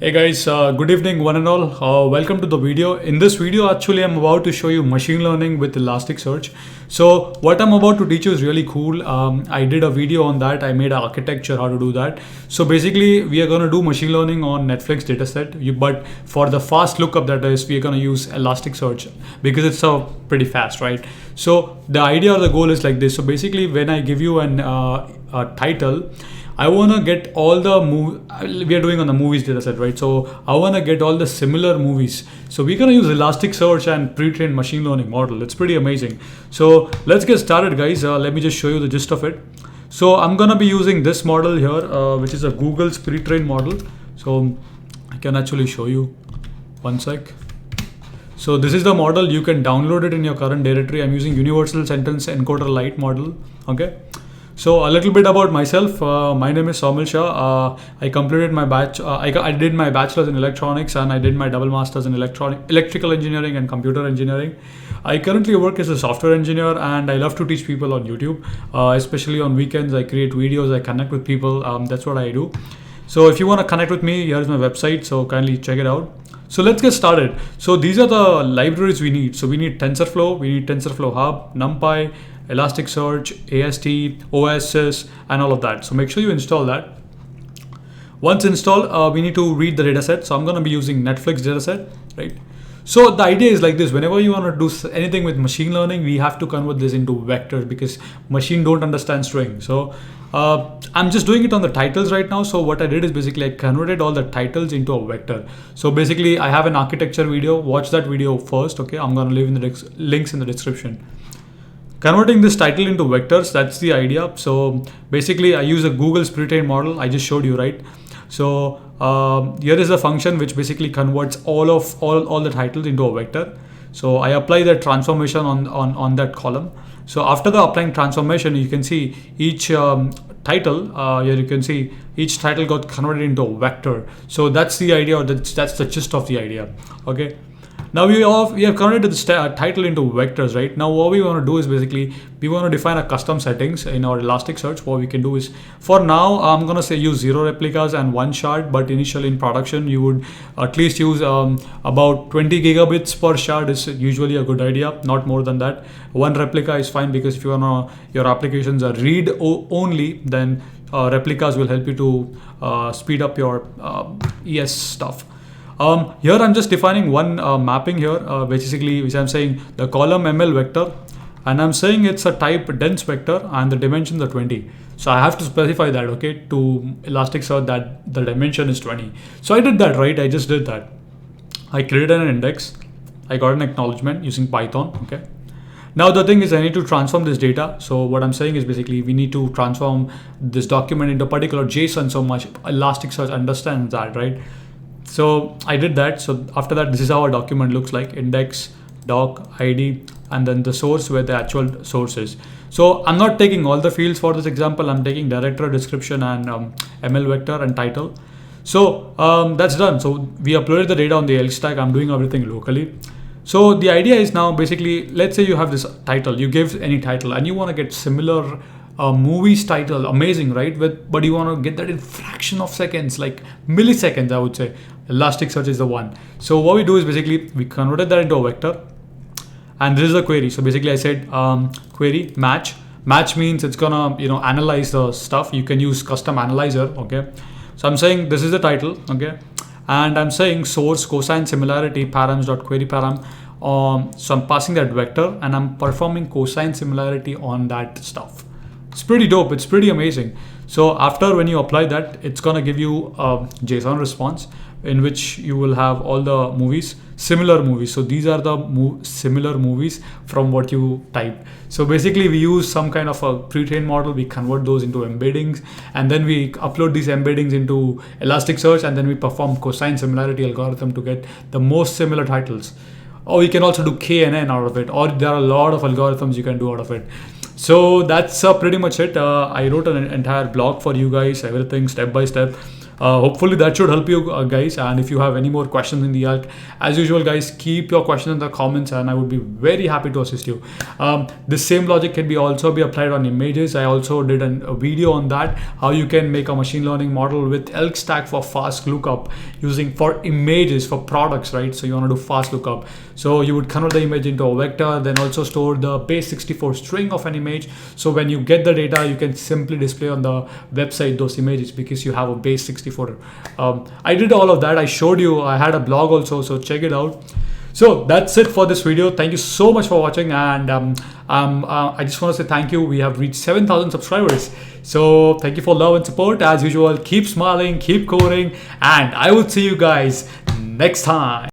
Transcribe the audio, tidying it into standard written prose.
Hey guys, good evening one and all. Welcome to the video. In this video, actually, I'm about to show you machine learning with Elasticsearch. So what I'm about to teach you is really cool. I did a video on that. I made an architecture how to do that. So basically, we are going to do machine learning on Netflix dataset. But for the fast lookup, that is, we are going to use Elasticsearch because it's pretty fast, right? So the idea or the goal is like this. So basically, when I give you a title, I want to get all the we are doing on the movies dataset, right? So I want to get all the similar movies. So we're going to use Elasticsearch and pre-trained machine learning model. It's pretty amazing. So let's get started, guys. Let me just show you the gist of it. So I'm going to be using this model here, which is a Google's pre-trained model. So I can actually show you. One sec. So this is the model. You can download it in your current directory. I'm using Universal Sentence Encoder Lite model. Okay. So a little bit about myself. My name is Saumil Shah. I completed my I did my bachelor's in electronics and I did my double master's in electrical engineering and computer engineering. I currently work as a software engineer and I love to teach people on YouTube, especially on weekends. I create videos. I connect with people. That's what I do. So if you want to connect with me, here's my website. So kindly check it out. So let's get started. So these are the libraries we need. So we need TensorFlow, we need TensorFlow Hub, NumPy, Elasticsearch, AST, OSS, and all of that. So make sure you install that. Once installed, we need to read the dataset. So I'm going to be using Netflix dataset, right? So the idea is like this. Whenever you want to do anything with machine learning, we have to convert this into vectors because machine don't understand string. So I'm just doing it on the titles right now. So what I did is basically I converted all the titles into a vector. So basically I have an architecture video. Watch that video first. Okay, I'm going to leave in the links in the description. Converting this title into vectors, that's the idea. So basically I use a Google's pre-trained model. I just showed you, right? So here is a function which basically converts all the titles into a vector. So I apply the transformation on that column. So after the applying transformation, you can see each title, here you can see each title got converted into a vector. So that's the idea, or that's the gist of the idea. Okay. Now we have converted the title into vectors, right? Now what we want to do is basically we want to define a custom settings in our Elasticsearch. What we can do is, for now, I'm going to say use 0 replicas and 1 shard, but initially in production, you would at least use about 20 gigabits per shard is usually a good idea, not more than that. 1 replica is fine because if your applications are read only, then replicas will help you to speed up your ES stuff. Here I'm just defining one mapping here, which I'm saying the column ML vector, and I'm saying it's a type dense vector and the dimensions are 20. So I have to specify that, okay, to Elasticsearch that the dimension is 20. So I did that, right? I just did that. I created an index. I got an acknowledgement using Python, okay. Now the thing is I need to transform this data. So what I'm saying is basically we need to transform this document into a particular JSON so much Elasticsearch understands that, right? So I did that. So after that, this is how our document looks like: index, doc, ID, and then the source where the actual source is. So I'm not taking all the fields for this example. I'm taking director, description, and ML vector and title. So that's done. So we uploaded the data on the ELK stack. I'm doing everything locally. So the idea is now basically, let's say you have this title, you give any title and you want to get similar movie's title, amazing, right? But you want to get that in fraction of seconds, like milliseconds, I would say. Elasticsearch is the one. So what we do is basically we converted that into a vector, and this is a query. So basically I said query match. Match means it's gonna analyze the stuff. You can use custom analyzer, okay? So I'm saying this is the title, okay, and I'm saying source cosine similarity params.query param. So I'm passing that vector and I'm performing cosine similarity on that stuff. It's pretty dope. It's pretty amazing. So after, when you apply that, it's going to give you a JSON response in which you will have all the movies, similar movies. So these are the similar movies from what you typed. So basically we use some kind of a pre-trained model. We convert those into embeddings and then we upload these embeddings into Elasticsearch, and then we perform cosine similarity algorithm to get the most similar titles. Or you can also do KNN out of it, or there are a lot of algorithms you can do out of it. So that's pretty much it. I wrote an entire blog for you guys, everything step by step. hopefully that should help you guys. And if you have any more questions in the arc, as usual guys, keep your questions in the comments and I would be very happy to assist you. The same logic can be also be applied on images. I also did a video on that, how you can make a machine learning model with Elk Stack for fast lookup using for images for products, right? So you want to do fast lookup. So you would convert the image into a vector, then also store the base 64 string of an image. So when you get the data, you can simply display on the website those images because you have a base 64. I did all of that. I showed you. I had a blog also, so check it out. So that's it for this video. Thank you so much for watching, and I just want to say thank you. We have reached 7,000 subscribers. So thank you for love and support. As usual, keep smiling, keep coding, and I will see you guys next time.